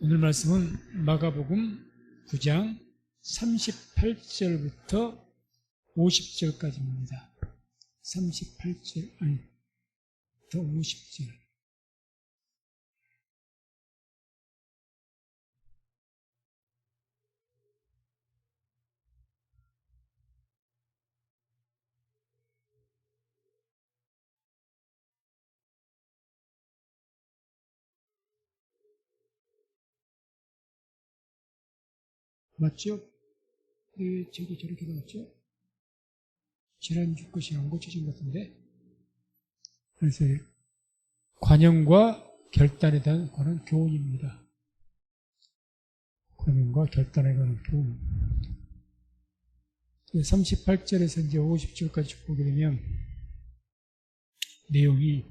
오늘 말씀은 마가복음 9장 38절부터 50절까지입니다. 38절, 더 50절. 맞죠? 왜 저기 저렇게 나왔죠? 지난주 것이 안 고쳐진 것 같은데? 그래서 관용과 결단에 대한 관한 교훈입니다. 관용과 결단에 관한 교훈. 38절에서 이제 50절까지 보게 되면 내용이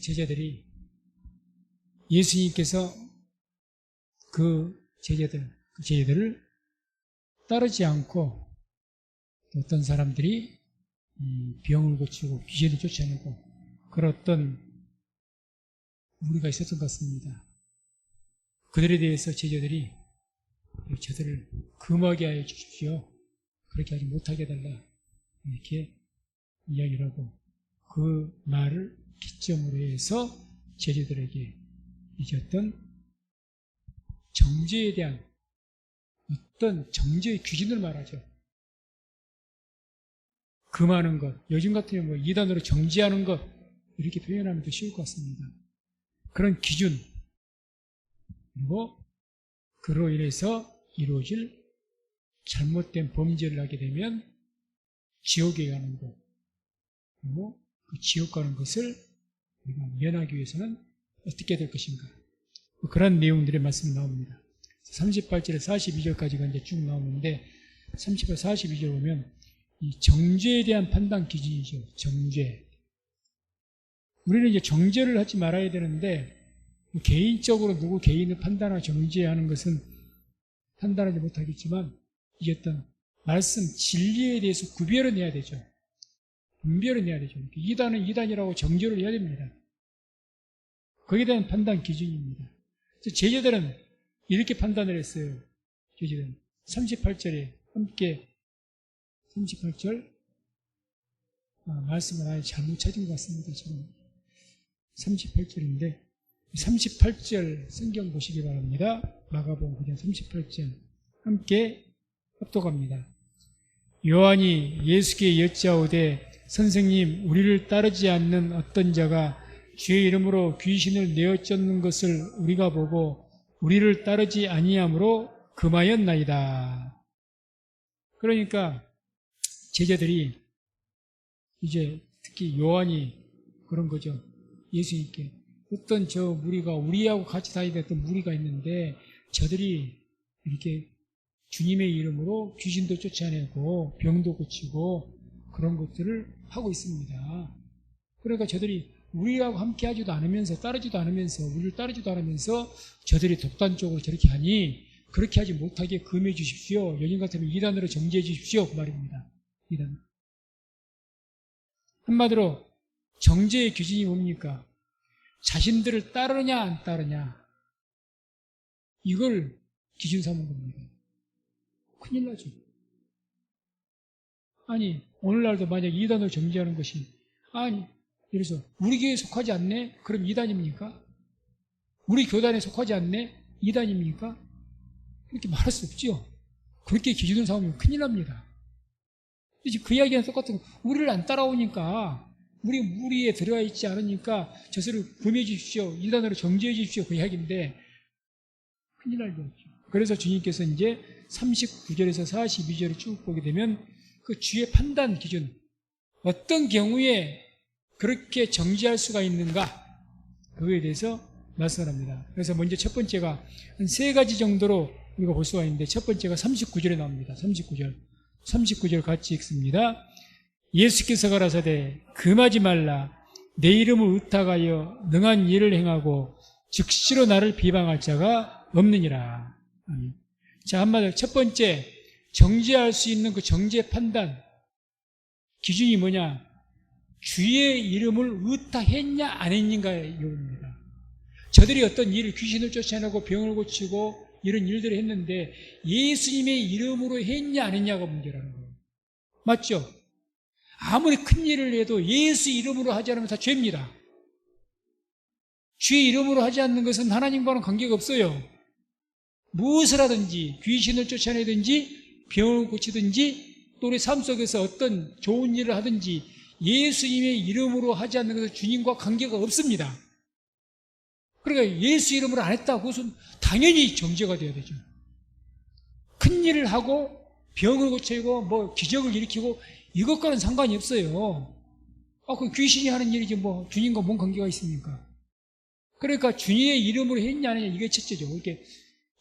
제자들이 예수님께서 그 제자들을 따르지 않고 어떤 사람들이 병을 고치고 귀신을 쫓아내고 그런 어떤 무리가 있었던 것 같습니다. 그들에 대해서 제자들이 저들을 금하게 하여 주십시오. 그렇게 하지 못하게 해달라. 이렇게 이야기를 하고 그 말을 기점으로 해서 제자들에게 이제 어떤 정죄에 대한 어떤 정죄의 기준을 말하죠. 금하는 것, 요즘 같으면 뭐 이단으로 정죄하는 것 이렇게 표현하면 더 쉬울 것 같습니다. 그런 기준 그리고 그로 인해서 이루어질 잘못된 범죄를 하게 되면 지옥에 가는 것 그리고 그 지옥 가는 것을 우리가 면하기 위해서는 어떻게 될 것인가 그런 내용들의 말씀이 나옵니다. 38절에서 42절까지가 이제 쭉 나오는데 38, 42절 보면 이 정죄에 대한 판단 기준이죠. 정죄. 우리는 이제 정죄를 하지 말아야 되는데 개인적으로 누구 개인을 판단하고 정죄하는 것은 판단하지 못하겠지만 이 어떤 말씀 진리에 대해서 구별을 해야 되죠. 분별을 해야 되죠. 이단은 이단이라고 정죄를 해야 됩니다. 거기에 대한 판단 기준입니다. 제자들은 이렇게 판단을 했어요. 제자들은 38절에 함께 38절 말씀을 아예 잘못 찾은 것 같습니다. 지금 38절인데 38절 성경 보시기 바랍니다. 마가복음 9장 38절 함께 합독합니다. 요한이 예수께 여짜오되 선생님 우리를 따르지 않는 어떤 자가 주의 이름으로 귀신을 내어 쫓는 것을 우리가 보고 우리를 따르지 아니함으로 금하였나이다. 그러니까 제자들이 이제 특히 요한이 그런 거죠. 예수님께 어떤 저 무리가 우리하고 같이 다니던 어떤 무리가 있는데 저들이 이렇게 주님의 이름으로 귀신도 쫓아내고 병도 고치고 그런 것들을 하고 있습니다. 그러니까 저들이 우리하고 함께 하지도 않으면서 따르지도 않으면서 우리를 따르지도 않으면서 저들이 독단적으로 저렇게 하니 그렇게 하지 못하게 금해 주십시오. 요즘 같으면 이단으로 정죄해 주십시오. 그 말입니다. 이단. 한마디로 정죄의 기준이 뭡니까? 자신들을 따르냐 안 따르냐 이걸 기준 삼은 겁니다. 큰일 나죠. 아니 오늘날도 만약 이단으로 정죄하는 것이 아니 그래서 우리 교회에 속하지 않네? 그럼 이단입니까? 우리 교단에 속하지 않네? 이단입니까? 그렇게 말할 수 없죠. 그렇게 기준을 삼으면 큰일 납니다. 그 이야기는 똑같은 거. 우리를 안 따라오니까 우리 무리에 들어가 있지 않으니까 저들을 금해 주십시오. 이단으로 정죄해 주십시오. 그 이야기인데 큰일 날죠. 그래서 주님께서 이제 39절에서 42절을 쭉 보게 되면 그 주의 판단 기준 어떤 경우에 그렇게 정죄할 수가 있는가 그거에 대해서 말씀합니다. 그래서 먼저 첫 번째가 한 세 가지 정도로 우리가 볼 수가 있는데 첫 번째가 39절에 나옵니다. 39절 같이 읽습니다. 예수께서 가라사대 금하지 말라 내 이름을 의탁하여 능한 일을 행하고 즉시로 나를 비방할 자가 없느니라. 자, 한마디로 첫 번째 정죄할 수 있는 그 정죄 판단 기준이 뭐냐? 주의 이름을 의탁했냐 안 했는가의 이유입니다. 저들이 어떤 일을 귀신을 쫓아내고 병을 고치고 이런 일들을 했는데 예수님의 이름으로 했냐 안 했냐가 문제라는 거예요. 맞죠? 아무리 큰 일을 해도 예수 이름으로 하지 않으면 다 죄입니다. 주의 이름으로 하지 않는 것은 하나님과는 관계가 없어요. 무엇을 하든지 귀신을 쫓아내든지 병을 고치든지 또 우리 삶 속에서 어떤 좋은 일을 하든지 예수님의 이름으로 하지 않는 것은 주님과 관계가 없습니다. 그러니까 예수 이름으로 안 했다, 그것은 당연히 정죄가 되어야 되죠. 큰 일을 하고 병을 고치고 뭐 기적을 일으키고 이것과는 상관이 없어요. 그럼 귀신이 하는 일이지 뭐 주님과 뭔 관계가 있습니까? 그러니까 주님의 이름으로 했냐 안 했냐 이게 첫째죠. 이렇게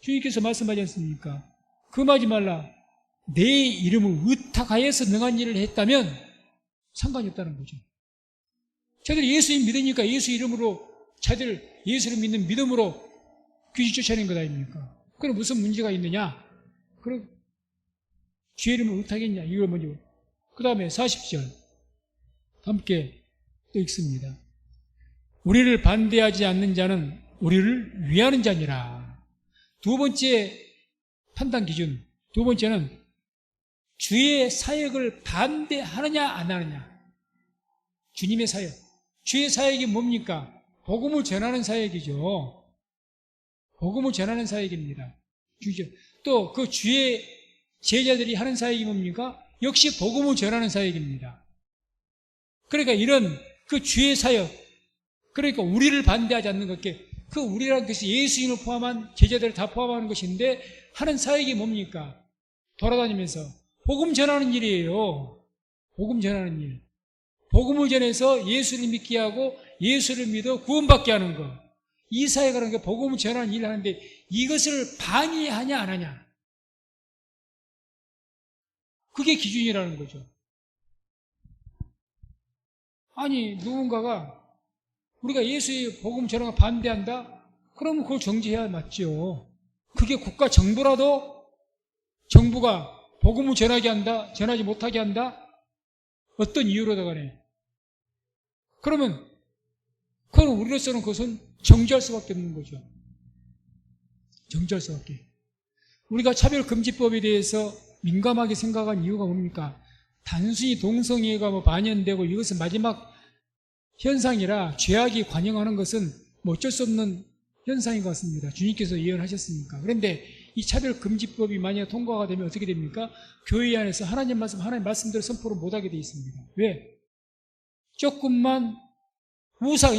주님께서 말씀하지 않습니까? 금하지 말라. 내 이름을 의탁하여서 능한 일을 했다면 상관이 없다는 거죠. 저들이 예수님 믿으니까 예수 이름으로 자들 예수를 믿는 믿음으로 귀신 쫓아낸 것 아닙니까? 그럼 무슨 문제가 있느냐? 그럼 주의 이름을 의탁했냐? 이걸 먼저. 그 다음에 40절 함께 또 읽습니다. 우리를 반대하지 않는 자는 우리를 위하는 자니라. 두 번째 판단 기준, 두 번째는 주의 사역을 반대하느냐 안 하느냐. 주님의 사역, 주의 사역이 뭡니까? 복음을 전하는 사역이죠. 복음을 전하는 사역입니다. 또 그 주의 제자들이 하는 사역이 뭡니까? 역시 복음을 전하는 사역입니다. 그러니까 이런 그 주의 사역, 그러니까 우리를 반대하지 않는 것께, 그 우리라는 것이 예수님을 포함한 제자들을 다 포함하는 것인데 하는 사역이 뭡니까? 돌아다니면서 복음 전하는 일이에요. 복음 전하는 일. 복음을 전해서 예수를 믿게 하고 예수를 믿어 구원받게 하는 것. 이 사역을 하는 게 복음을 전하는 일을 하는데 이것을 방해하냐 안 하냐. 그게 기준이라는 거죠. 아니 누군가가 우리가 예수의 복음 전하는 걸 반대한다? 그러면 그걸 정지해야 맞죠. 그게 국가 정부라도 정부가 복음을 전하게 한다, 전하지 못하게 한다? 어떤 이유로다 간에. 그러면 그건 우리로서는 그것은 정지할 수밖에 없는 거죠. 정지할 수밖에. 우리가 차별금지법에 대해서 민감하게 생각한 이유가 뭡니까? 단순히 동성애가 반영되고 이것은 마지막 현상이라 죄악이 관영하는 것은 어쩔 수 없는 현상인 것 같습니다. 주님께서 예언하셨으니까. 그런데 이 차별금지법이 만약 통과가 되면 어떻게 됩니까? 교회 안에서 하나님 말씀대로 선포를 못하게 되어 있습니다. 왜? 조금만 우상,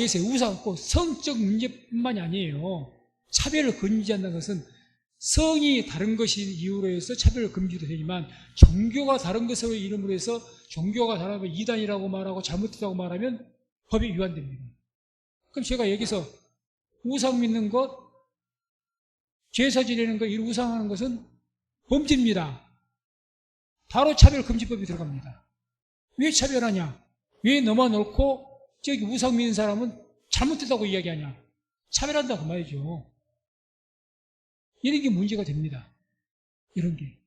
성적 문제뿐만이 아니에요. 차별을 금지한다는 것은 성이 다른 것이 이유로 해서 차별을 금지도 되지만 종교가 다른 것으로 이름으로 해서 종교가 다르면 이단이라고 말하고 잘못했다고 말하면 법이 위반됩니다. 그럼 제가 여기서 우상 믿는 것, 제사 지내는 것, 이런 우상하는 것은 범죄입니다. 바로 차별금지법이 들어갑니다. 왜 차별하냐? 왜 너만 옳고 저기 우상 믿는 사람은 잘못됐다고 이야기하냐? 차별한다 그 말이죠. 이런 게 문제가 됩니다. 이런 게.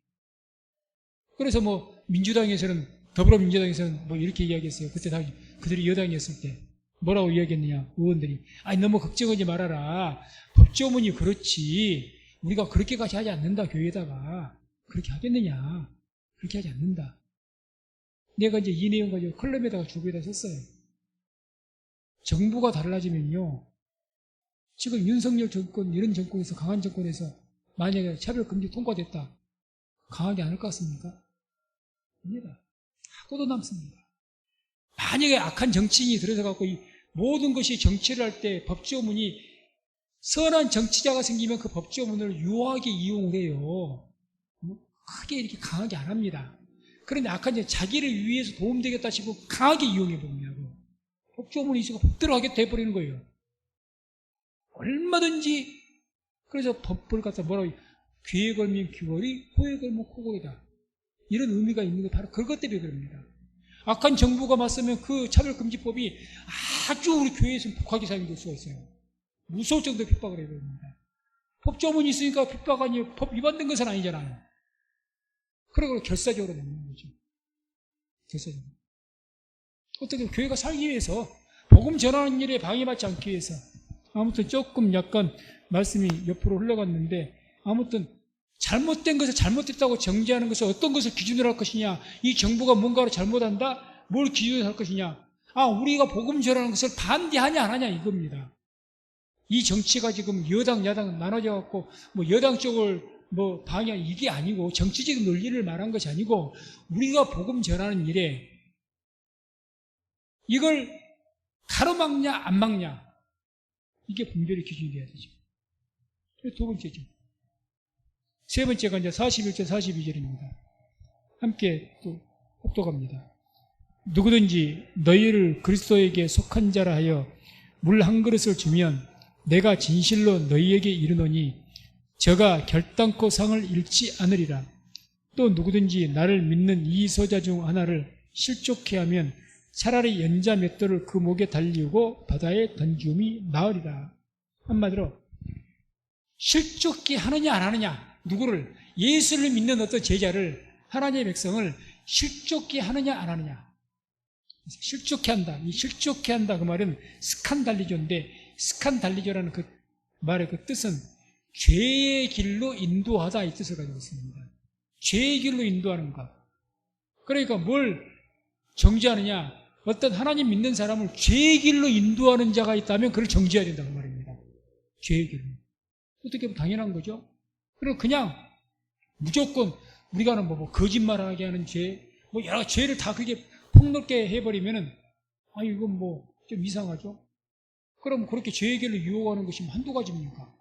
그래서 민주당에서는, 더불어민주당에서는 이렇게 이야기했어요. 그때 그들이 여당이었을 때. 뭐라고 이야기했느냐, 의원들이. 아니, 너무 걱정하지 말아라. 법조문이 그렇지. 우리가 그렇게까지 하지 않는다, 교회에다가. 그렇게 하겠느냐. 그렇게 하지 않는다. 내가 이제 이 내용 가지고 컬럼에다가 주부에다 썼어요. 정부가 달라지면요. 지금 윤석열 정권, 이런 정권에서, 강한 정권에서 만약에 차별금지 통과됐다. 강하게 안 할 것 같습니까? 아닙니다. 하고도 남습니다. 만약에 악한 정치인이 들어서갖고 이 모든 것이 정치를 할 때 법조문이 선한 정치자가 생기면 그 법조문을 유하게 이용을 해요. 크게 이렇게 강하게 안 합니다. 그런데 악한 자기를 위해서 도움되겠다 싶고 강하게 이용해 봅니다. 법조문이 있으니까 법대로 하겠다 해버리는 거예요. 얼마든지. 그래서 법을 갖다 뭐라고, 귀에 걸면 귀걸이, 코에 걸면 코걸이다. 이런 의미가 있는 게 바로 그것 때문에 그럽니다. 악한 정부가 맞서면 그 차별금지법이 아주 우리 교회에서 독하게 사용될 수가 있어요. 무서울 정도의 핍박을 해버립니다. 법조문이 있으니까 핍박 아니에요. 법 위반된 것은 아니잖아요. 그러고 결사적으로 내는 거죠. 결사적으로. 어떻게 교회가 살기 위해서, 복음 전하는 일에 방해받지 않기 위해서, 아무튼 조금 약간 말씀이 옆으로 흘러갔는데, 아무튼 잘못된 것을 잘못됐다고 정죄하는 것을 어떤 것을 기준으로 할 것이냐, 이 정부가 뭔가를 잘못한다? 뭘 기준으로 할 것이냐, 우리가 복음 전하는 것을 반대하냐 안 하냐 이겁니다. 이 정치가 지금 여당 야당 나눠져 갖고 뭐 여당 쪽을 뭐 방향 이게 아니고, 정치적인 논리를 말한 것이 아니고, 우리가 복음 전하는 일에 이걸 가로막냐 안 막냐, 이게 분별의 기준이 돼야 되죠. 두 번째죠. 세 번째가 이제 41절 42절입니다. 함께 또 합독합니다. 누구든지 너희를 그리스도에게 속한 자라 하여 물 한 그릇을 주면 내가 진실로 너희에게 이르노니 저가 결단코 상을 잃지 않으리라. 또 누구든지 나를 믿는 이 소자 중 하나를 실족해 하면 차라리 연자 맷돌을 그 목에 달리고 바다에 던지움이 나으리라. 한마디로 실족해 하느냐 안 하느냐, 누구를, 예수를 믿는 어떤 제자를, 하나님의 백성을 실족해 하느냐 안 하느냐. 실족해 한다. 이 실족해 한다 그 말은 스칸달리조인데, 스칸달리조라는 그 말의 그 뜻은 죄의 길로 인도하다 이 뜻을 가지고 있습니다. 죄의 길로 인도하는 것. 그러니까 뭘 정죄하느냐, 어떤 하나님 믿는 사람을 죄의 길로 인도하는 자가 있다면 그걸 정죄해야 된다고 말입니다. 죄의 길로. 어떻게 보면 당연한 거죠. 그리고 그냥 무조건 우리가 뭐 거짓말하게 하는 죄, 뭐 여러 죄를 다 그게 폭넓게 해버리면은 이건 뭐 좀 이상하죠. 그럼 그렇게 죄의 길로 유혹하는 것이 한두 가지입니까?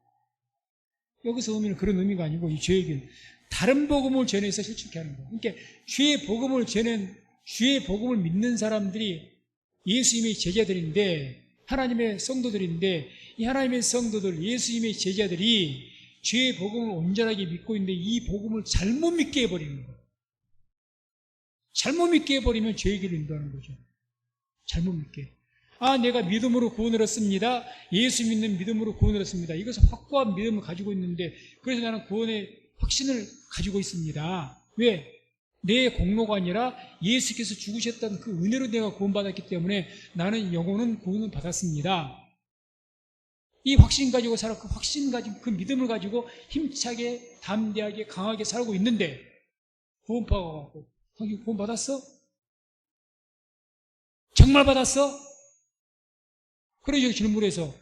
여기서 의미는 그런 의미가 아니고, 이 죄의 길, 다른 복음을 전해서 실축해 하는 거예요. 그러니까 주의 복음을 믿는 사람들이 예수님의 제자들인데, 하나님의 성도들인데, 이 하나님의 성도들, 예수님의 제자들이 주의 복음을 온전하게 믿고 있는데 이 복음을 잘못 믿게 해버리는 거예요. 잘못 믿게 해버리면 죄의 길을 인도하는 거죠. 잘못 믿게. 내가 믿음으로 구원을 얻습니다. 예수 믿는 믿음으로 구원을 얻습니다. 이것은 확고한 믿음을 가지고 있는데, 그래서 나는 구원의 확신을 가지고 있습니다. 왜? 내 공로가 아니라 예수께서 죽으셨던 그 은혜로 내가 구원받았기 때문에 나는 영혼은 구원을 받았습니다. 이 확신 가지고 살아, 그 확신 가지고, 그 믿음을 가지고 힘차게, 담대하게, 강하게 살고 있는데, 구원파가 와갖고, 당신 구원 받았어? 정말 받았어? 그래서 질문해서,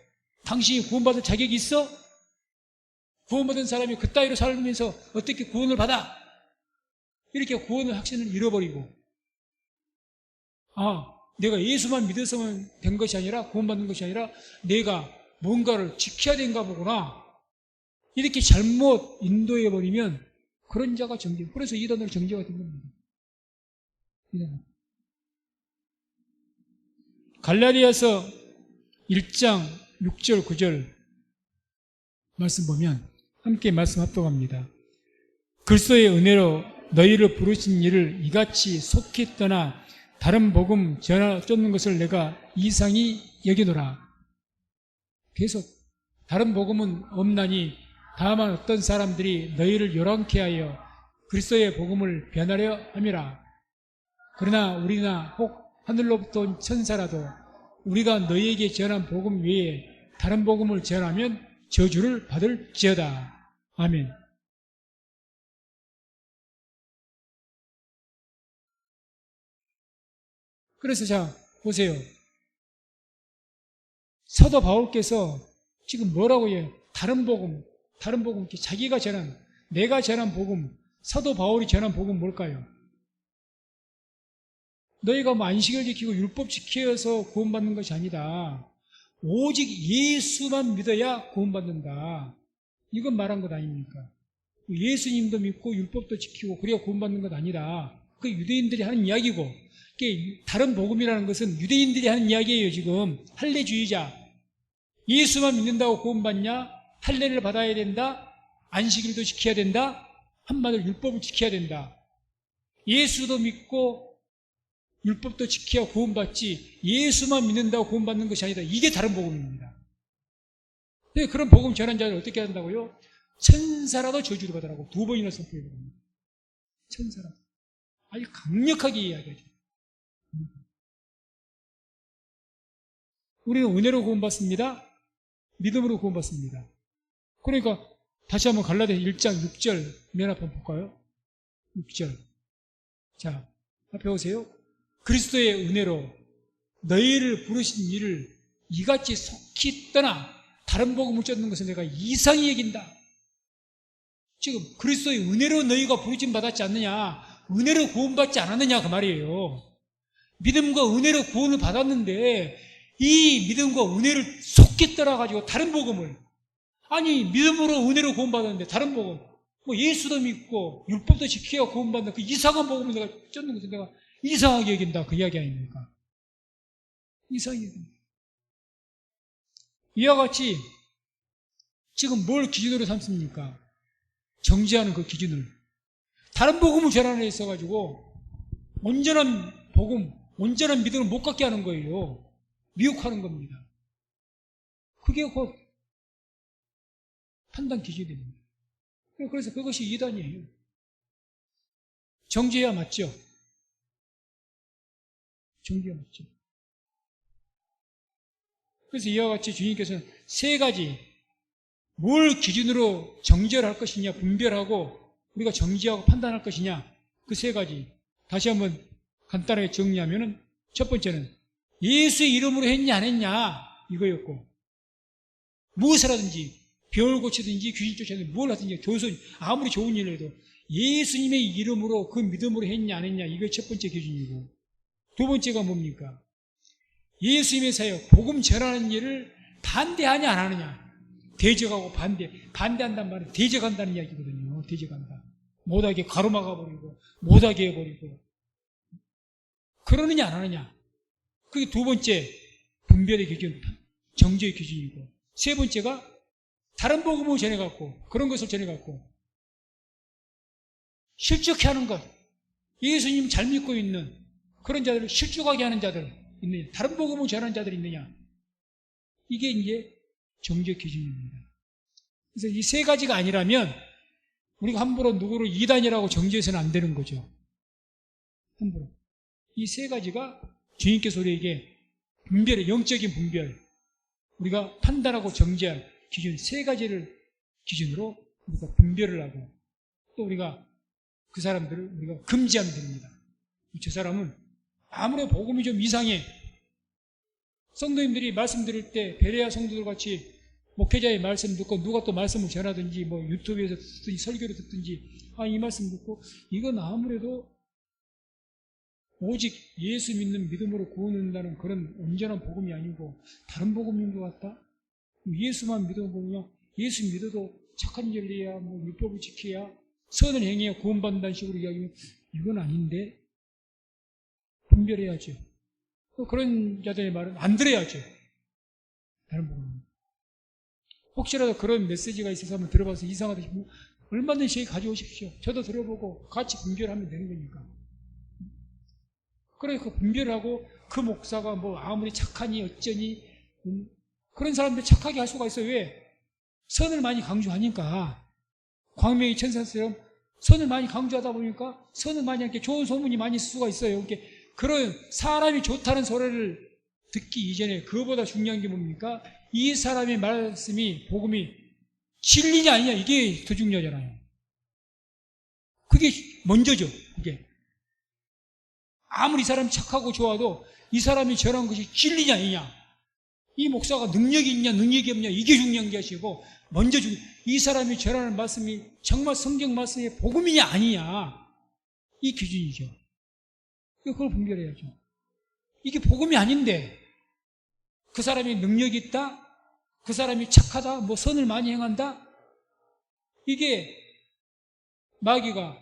당신이 구원받을 자격이 있어? 구원받은 사람이 그따위로 살면서 어떻게 구원을 받아? 이렇게 구원의 확신을 잃어버리고, 내가 예수만 믿어서만 된 것이 아니라, 구원받는 것이 아니라 내가 뭔가를 지켜야 되는가 보구나, 이렇게 잘못 인도해버리면 그런 자가 정죄. 그래서 이단으로 정죄가 된 겁니다. 갈라디아서 1장 6절 9절 말씀 보면 함께 말씀 합독합니다. 그리스도의 은혜로 너희를 부르신 일을 이같이 속히 떠나 다른 복음 쫓는 것을 내가 이상히 여기노라. 계속 다른 복음은 없나니 다만 어떤 사람들이 너희를 요란케 하여 그리스도의 복음을 변하려 함이라. 그러나 우리나 혹 하늘로부터 온 천사라도 우리가 너희에게 전한 복음 외에 다른 복음을 전하면 저주를 받을지어다. 아멘. 그래서 자 보세요. 사도 바울께서 지금 뭐라고 해요? 다른 복음, 자기가 전한, 내가 전한 복음, 사도 바울이 전한 복음 뭘까요? 너희가 뭐 안식을 지키고 율법 지켜서 구원받는 것이 아니다. 오직 예수만 믿어야 구원받는다. 이건 말한 것 아닙니까? 예수님도 믿고 율법도 지키고 그래야 구원받는 것 아니다. 그 유대인들이 하는 이야기고, 다른 복음이라는 것은 유대인들이 하는 이야기예요. 지금 할례주의자, 예수만 믿는다고 구원받냐? 할례를 받아야 된다? 안식일도 지켜야 된다? 한마디로 율법을 지켜야 된다. 예수도 믿고 율법도 지켜야 구원받지, 예수만 믿는다고 구원받는 것이 아니다. 이게 다른 복음입니다. 근데 그런 복음 전한 자를 어떻게 한다고요? 천사라도 저주를 받으라고 2번이나 선포해버립니다. 천사라도. 아주 강력하게 이야기하죠. 우리는 은혜로 구원받습니다. 믿음으로 구원받습니다. 그러니까 다시 한번 갈라디아서 1장 6절 맨 앞에 한번 볼까요? 6절. 자, 앞에 오세요. 그리스도의 은혜로 너희를 부르신 이를 이같이 속히 떠나 다른 복음을 쫓는 것을 내가 이상히 여긴다. 지금 그리스도의 은혜로 너희가 부르심 받았지 않느냐, 은혜로 구원받지 않았느냐 그 말이에요. 믿음과 은혜로 구원을 받았는데 이 믿음과 은혜를 속히 떠나가지고 다른 복음을, 아니 믿음으로 은혜로 구원받았는데 다른 복음, 뭐 예수도 믿고 율법도 지켜야 구원받는 그 이상한 복음을 내가 쫓는 것을 내가 이상하게 여긴다, 그 이야기 아닙니까? 이상하게 여긴다. 이와 같이 지금 뭘 기준으로 삼습니까? 정죄하는 그 기준을. 다른 복음을 전하는 데 있어가지고 온전한 복음, 온전한 믿음을 못 갖게 하는 거예요. 미혹하는 겁니다. 그게 곧 판단 기준이 됩니다. 그래서 그것이 이단이에요. 정죄해야 맞죠? 정죄해야 맞죠? 그래서 이와 같이 주님께서는 세 가지, 뭘 기준으로 정죄를 할 것이냐, 분별하고 우리가 정죄하고 판단할 것이냐, 그 세 가지 다시 한번 간단하게 정리하면은, 첫 번째는 예수의 이름으로 했냐 안 했냐 이거였고, 무엇을 하든지 병을 고치든지 귀신 쫓아든지 뭘 하든지 교선 아무리 좋은 일을 해도 예수님의 이름으로 그 믿음으로 했냐 안 했냐, 이게 첫 번째 기준이고, 두 번째가 뭡니까? 예수님의 사역, 복음 전하는 일을 반대하냐 안 하느냐. 대적하고 반대한다는 말은 대적한다는 이야기거든요. 대적한다. 못하게 가로막아버리고 못하게 해버리고, 그러느냐 안 하느냐. 그게 두 번째 분별의 기준, 정죄의 기준이고, 세 번째가 다른 복음을 전해갖고, 그런 것을 전해갖고 실족해 하는 것, 예수님 잘 믿고 있는 그런 자들을 실족하게 하는 자들 있느냐, 다른 복음을 전하는 자들이 있느냐, 이게 이제 정죄 기준입니다. 그래서 이 세 가지가 아니라면 우리가 함부로 누구를 이단이라고 정죄해서는 안 되는 거죠. 함부로. 이 세 가지가 주님께서 우리에게 분별의 영적인 분별, 우리가 판단하고 정죄할 기준 세 가지를 기준으로 우리가 분별을 하고, 또 우리가 그 사람들을 우리가 금지하면 됩니다. 저 사람은 아무리 복음이 좀 이상해, 성도님들이 말씀 들을 때 베레아 성도들 같이 목회자의 말씀 듣고 누가 또 말씀을 전하든지 뭐 유튜브에서 듣든지 설교를 듣든지, 이 말씀 듣고 이건 아무래도 오직 예수 믿는 믿음으로 구원한다는 그런 온전한 복음이 아니고 다른 복음인 것 같다. 예수만 믿어보면 예수 믿어도 착한 일을 해야 뭐 율법을 지켜야 선을 행해야 구원받는다는 식으로 이야기하면 이건 아닌데 분별해야죠. 그런 자들의 말은 안 들어야죠. 다른 복음. 혹시라도 그런 메시지가 있어서 한번 들어봐서 이상하다 싶으면 얼마든지 저희 가져오십시오. 저도 들어보고 같이 분별하면 되는 거니까. 그래, 그 분별을 하고 그 목사가 뭐 아무리 착하니 어쩌니, 그런 사람들 착하게 할 수가 있어요. 왜? 선을 많이 강조하니까. 광명의 천사처럼 선을 많이 강조하다 보니까 선을 많이 이렇게 좋은 소문이 많이 있을 수가 있어요. 이렇게 그런 사람이 좋다는 소리를 듣기 이전에 그거보다 중요한 게 뭡니까? 이 사람의 말씀이, 복음이 진리냐 아니냐, 이게 더 중요하잖아요. 그게 먼저죠. 그게 아무리 이 사람이 착하고 좋아도 이 사람이 전한 것이 진리냐 아니냐, 이 목사가 능력이 있냐 능력이 없냐, 이게 중요한 게 아니고 먼저 이 사람이 전하는 말씀이 정말 성경 말씀의 복음이냐 아니냐, 이 기준이죠. 그걸 분별해야죠. 이게 복음이 아닌데 그 사람이 능력이 있다, 그 사람이 착하다, 뭐 선을 많이 행한다, 이게 마귀가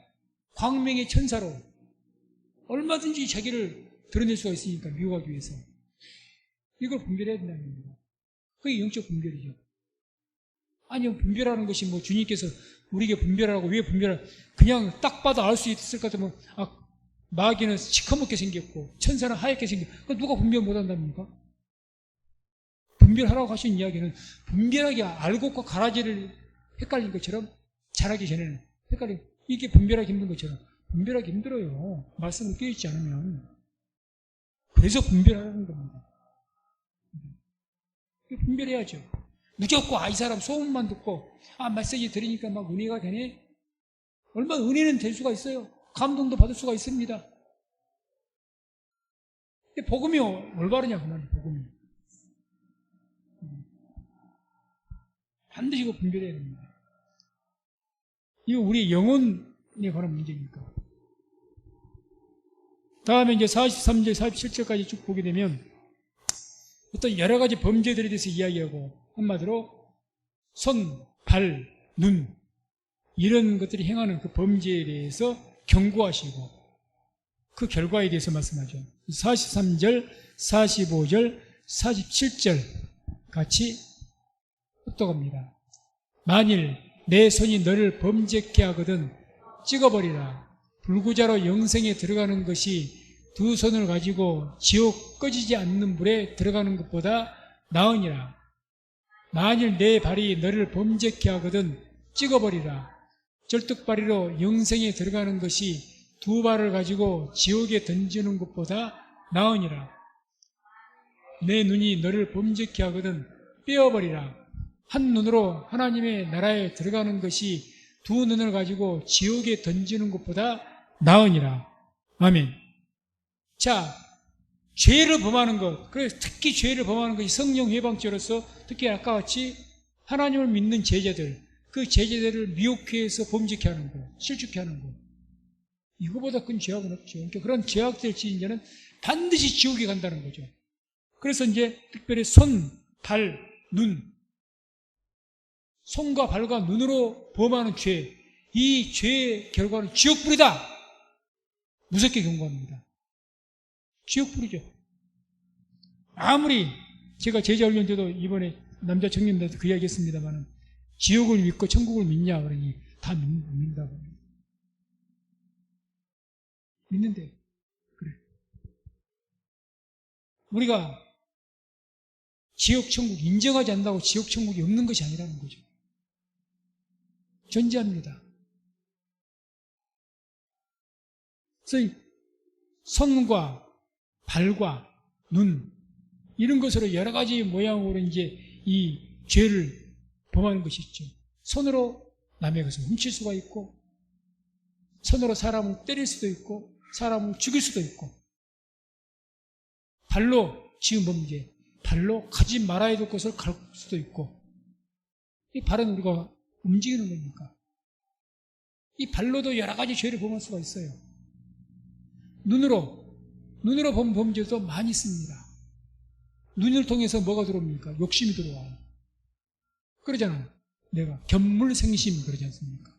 광명의 천사로 얼마든지 자기를 드러낼 수가 있으니까 미혹하기 위해서 이걸 분별해야 된다는 겁니다. 그게 영적 분별이죠. 아니요, 분별하는 것이 뭐 주님께서 우리에게 분별하라고, 왜 분별하라고, 그냥 딱 봐도 알 수 있을 것 같으면 마귀는 시커멓게 생겼고 천사는 하얗게 생겼고 누가 분별 못한답니까? 분별하라고 하신 이야기는 분별하게 알곡과 가라지를 헷갈린 것처럼, 잘하기 전에는 헷갈리고, 이게 분별하기 힘든 것처럼 분별하기 힘들어요. 말씀을 깨닫지 않으면. 그래서 분별하라는 겁니다. 분별해야죠. 무조건 이 사람 소문만 듣고 메시지 들으니까 막 은혜가 되네. 얼마나 은혜는 될 수가 있어요. 감동도 받을 수가 있습니다. 복음이 올바르냐 그 말이에요. 복음이 반드시 이거 분별해야 됩니다. 이거 우리 영혼에 관한 문제니까. 다음에 이제 43절, 47절까지 쭉 보게 되면 어떤 여러 가지 범죄들에 대해서 이야기하고, 한마디로 손, 발, 눈 이런 것들이 행하는 그 범죄에 대해서 경고하시고 그 결과에 대해서 말씀하죠. 43절, 45절, 47절 같이 흡독합니다. 만일 내 손이 너를 범죄케 하거든 찍어버리라. 불구자로 영생에 들어가는 것이 두 손을 가지고 지옥 꺼지지 않는 불에 들어가는 것보다 나으니라. 만일 내 발이 너를 범죄케 하거든 찍어버리라. 절뚝발이로 영생에 들어가는 것이 두 발을 가지고 지옥에 던지는 것보다 나으니라. 내 눈이 너를 범죄케 하거든 빼어버리라. 한 눈으로 하나님의 나라에 들어가는 것이 두 눈을 가지고 지옥에 던지는 것보다 나으니라. 아멘. 자, 죄를 범하는 것, 그래서 특히 죄를 범하는 것이 성령 회방죄로서 특히 아까 같이 하나님을 믿는 제자들, 그 제자들을 미혹해 해서 범죄케 하는 것, 실축케 하는 것, 이거보다 큰 죄악은 없죠. 그러니까 그런 죄악들 지은 자는 반드시 지옥에 간다는 거죠. 그래서 이제 특별히 손, 발, 눈, 손과 발과 눈으로 범하는 죄, 이 죄의 결과는 지옥불이다. 무섭게 경고합니다. 지옥불이죠. 아무리 제가 제자훈련 때도 이번에 남자 청년들한테 그 이야기 했습니다만 지옥을 믿고 천국을 믿냐 그러니 다 믿는다고. 믿는데 그래. 우리가 지옥 천국 인정하지 않는다고 지옥 천국이 없는 것이 아니라는 거죠. 존재합니다. 그래서 손과 발과 눈 이런 것으로 여러 가지 모양으로 이제 이 죄를 범하는 것이 있죠. 손으로 남의 것을 훔칠 수가 있고, 손으로 사람을 때릴 수도 있고, 사람을 죽일 수도 있고, 발로 지은 범죄, 발로 가지 말아야 될 것을 갈 수도 있고, 이 발은 우리가 움직이는 겁니까? 이 발로도 여러 가지 죄를 범할 수가 있어요. 눈으로 본 범죄도 많이 있습니다. 눈을 통해서 뭐가 들어옵니까? 욕심이 들어와요. 그러잖아요. 내가 견물생심 그러지 않습니까?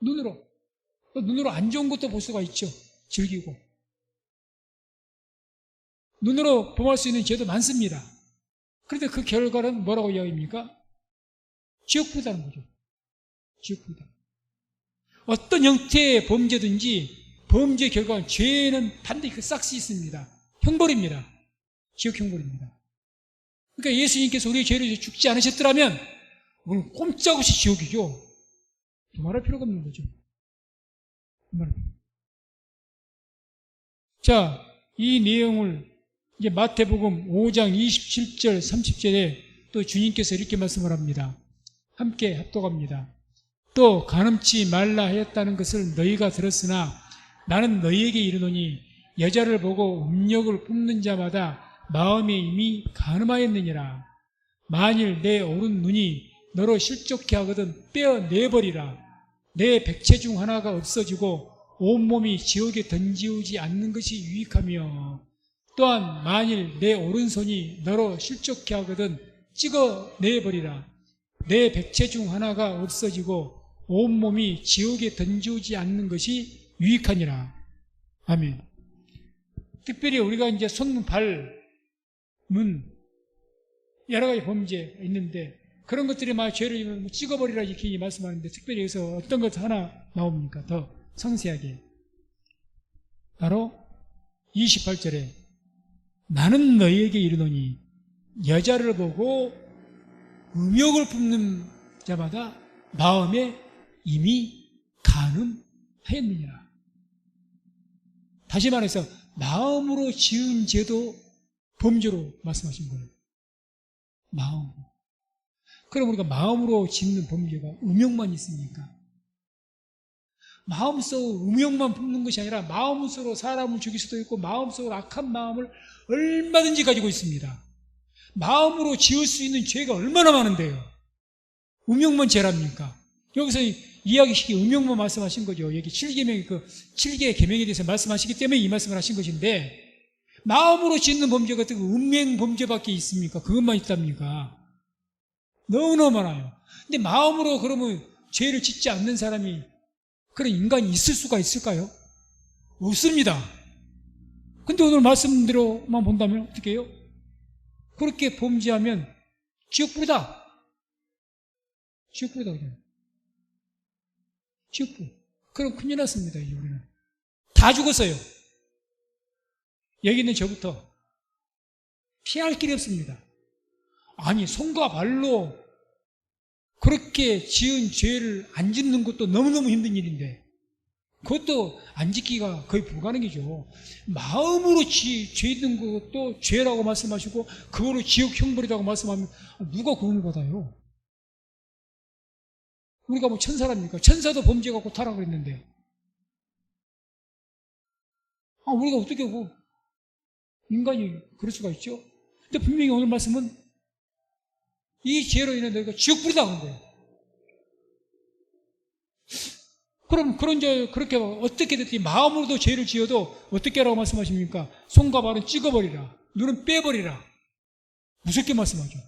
눈으로 안 좋은 것도 볼 수가 있죠. 즐기고. 눈으로 범할 수 있는 죄도 많습니다. 그런데 그 결과는 뭐라고 이야기합니까? 지옥불이라는 거죠. 지옥불이다. 어떤 형태의 범죄든지 범죄 결과는 죄는 반드시 그 싹시 있습니다. 형벌입니다. 지옥 형벌입니다. 그러니까 예수님께서 우리의 죄를 죽지 않으셨더라면 우리는 꼼짝없이 지옥이죠. 말할 필요가 없는 거죠. 자, 이 내용을 이제 마태복음 5장 27절 30절에 또 주님께서 이렇게 말씀을 합니다. 함께 합독합니다. 또 간음치 말라 하였다는 것을 너희가 들었으나 나는 너희에게 이르노니 여자를 보고 음욕을 뿜는 자마다 마음에 이미 간음하였느니라. 만일 내 오른 눈이 너로 실족케 하거든 빼어내버리라. 내 백체 중 하나가 없어지고 온몸이 지옥에 던지우지 않는 것이 유익하며, 또한 만일 내 오른손이 너로 실족케 하거든 찍어내버리라. 내 백체 중 하나가 없어지고 온몸이 지옥에 던지우지 않는 것이 유익하니라. 아멘. 특별히 우리가 이제 손, 발, 눈 여러 가지 범죄 있는데 그런 것들이 막 죄를 지으면 찍어버리라 이렇게 말씀하는데 특별히 여기서 어떤 것 하나 나옵니까? 더 상세하게. 바로 28절에 나는 너희에게 이르노니 여자를 보고 음욕을 뿜는 자마다 마음에 이미 간음하였느니라. 다시 말해서 마음으로 지은 죄도 범죄로 말씀하신 거예요. 마음. 그럼 우리가 마음으로 짓는 범죄가 음욕만 있습니까? 마음속으로 음욕만 품는 것이 아니라 마음속으로 사람을 죽일 수도 있고 마음속으로 악한 마음을 얼마든지 가지고 있습니다. 마음으로 지을 수 있는 죄가 얼마나 많은데요. 음욕만 죄랍니까? 여기서 이야기식이 음욕만 말씀하신 거죠. 여기 7개의 계명에 대해서 말씀하시기 때문에 이 말씀을 하신 것인데, 마음으로 짓는 범죄가 어떻게 음행 범죄밖에 있습니까? 그것만 있답니까? 너무너무 많아요. 근데 마음으로 그러면 죄를 짓지 않는 사람이, 그런 인간이 있을 수가 있을까요? 없습니다. 근데 오늘 말씀대로만 본다면 어떻게 해요? 그렇게 범죄하면 지옥불이다. 지옥불이다 그냥. 지옥불. 그럼 큰일 났습니다. 이제 우리는 다 죽었어요. 여기 있는 저부터 피할 길이 없습니다. 아니, 손과 발로 그렇게 지은 죄를 안 짓는 것도 너무너무 힘든 일인데, 그것도 안 지키기가 거의 불가능이죠. 마음으로 죄 짓는 것도 죄라고 말씀하시고 그거로 지옥 형벌이라고 말씀하면 누가 구원을 받아요? 우리가 뭐 천사랍니까? 천사도 범죄 갖고 타락을 했는데, 우리가 어떻게 인간이 그럴 수가 있죠? 근데 분명히 오늘 말씀은 이 죄로 인해 너희가 지옥불이다 하는 거예요. 그럼 그렇게 어떻게 됐든지 마음으로도 죄를 지어도 어떻게 하라고 말씀하십니까? 손과 발은 찍어버리라. 눈은 빼버리라. 무섭게 말씀하죠.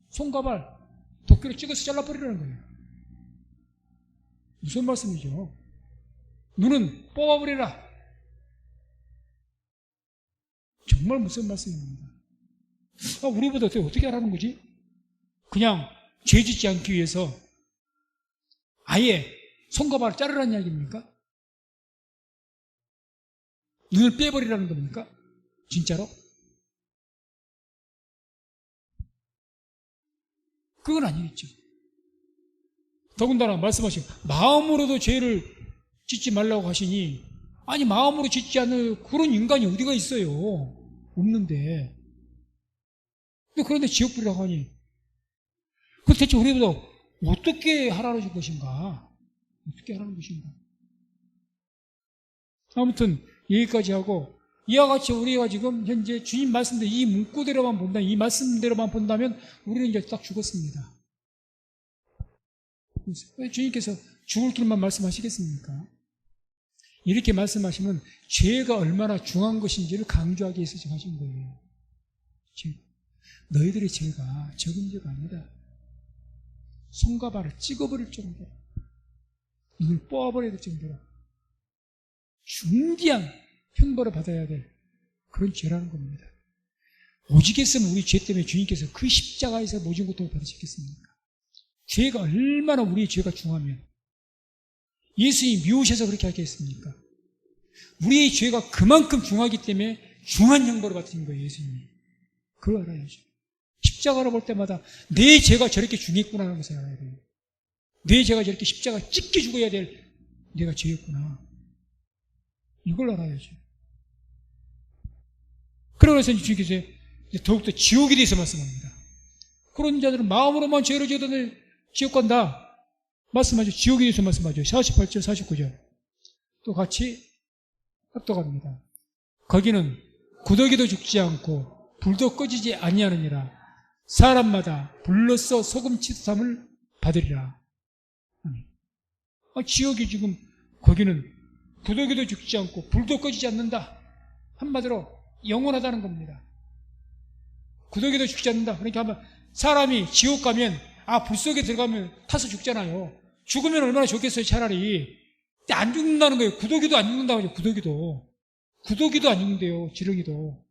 손과 발 도끼로 찍어서 잘라버리라는 거예요. 무슨 말씀이죠? 눈은 뽑아버리라. 정말 무슨 말씀입니다. 우리보다 어떻게 하라는 거지? 그냥 죄 짓지 않기 위해서 아예 손과 발을 자르라는 이야기입니까? 눈을 빼버리라는 겁니까? 진짜로? 그건 아니겠죠. 더군다나 말씀하시고 마음으로도 죄를 짓지 말라고 하시니, 아니 마음으로 짓지 않는 그런 인간이 어디가 있어요? 없는데. 그런데 지옥불이라고 하니, 그 대체 우리보다 어떻게 하라는 것인가? 어떻게 하라는 것인가? 아무튼 여기까지 하고, 이와 같이 우리가 지금 현재 주님 말씀대로 이 문구대로만 본다면, 이 말씀대로만 본다면 우리는 이제 딱 죽었습니다. 왜 주님께서 죽을 길만 말씀하시겠습니까? 이렇게 말씀하시면 죄가 얼마나 중한 것인지를 강조하기 위해서 지금 하신 거예요. 너희들의 죄가 적은 죄가 아니라 손과 발을 찍어버릴 정도로, 눈을 뽑아버려야 될 정도로 중대한 형벌을 받아야 될 그런 죄라는 겁니다. 오직 했으면 우리 죄 때문에 주님께서 그 십자가에서 모진 고통을 받으셨겠습니까? 죄가 얼마나 우리의 죄가 중하면 예수님이 미우셔서 그렇게 하겠습니까? 우리의 죄가 그만큼 중하기 때문에 중한 형벌을 받으신 거예요, 예수님이. 그걸 알아야죠. 십자가를 볼 때마다 내 죄가 저렇게 중했구나 하는 것을 알아야 돼요. 내 죄가 저렇게 십자가 찢겨 죽어야 될 내가 죄였구나. 이걸 알아야죠. 그러면서 주님께서 더욱더 지옥에 대해서 말씀합니다. 그런 자들은 마음으로만 죄를 지어도 지옥 간다 말씀하죠. 지옥에 대해서 말씀하죠. 48절 49절 또 같이 합독합니다. 거기는 구더기도 죽지 않고 불도 꺼지지 아니하느니라. 사람마다 불로써 소금 치듯함을 받으리라. 지옥이 지금 거기는 구더기도 죽지 않고 불도 꺼지지 않는다. 한마디로 영원하다는 겁니다. 구더기도 죽지 않는다. 그러니까 한번 사람이 지옥 가면 불 속에 들어가면 타서 죽잖아요. 죽으면 얼마나 좋겠어요, 차라리. 근데 안 죽는다는 거예요. 구더기도 안 죽는다고 하죠. 구더기도 안 죽는데요, 지렁이도.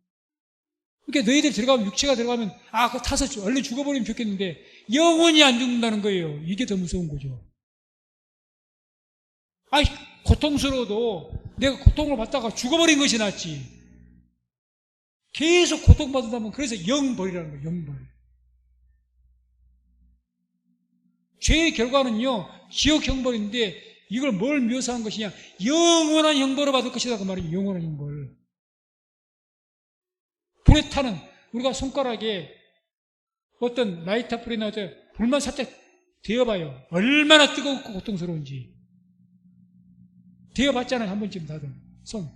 그러니까 너희들 들어가면, 육체가 들어가면 그거 타서 얼른 죽어버리면 좋겠는데 영원히 안 죽는다는 거예요. 이게 더 무서운 거죠. 고통스러워도 내가 고통을 받다가 죽어버린 것이 낫지. 계속 고통받는다면 그래서 영벌이라는 거예요. 영벌. 죄의 결과는요 지옥 형벌인데, 이걸 뭘 묘사한 것이냐, 영원한 형벌을 받을 것이다 그 말이에요. 영원한 형벌. 불에 타는, 우리가 손가락에 어떤 라이터 불이 나서 불만 살짝 데워봐요. 얼마나 뜨겁고 고통스러운지. 데워봤잖아요. 한 번쯤 다들. 손.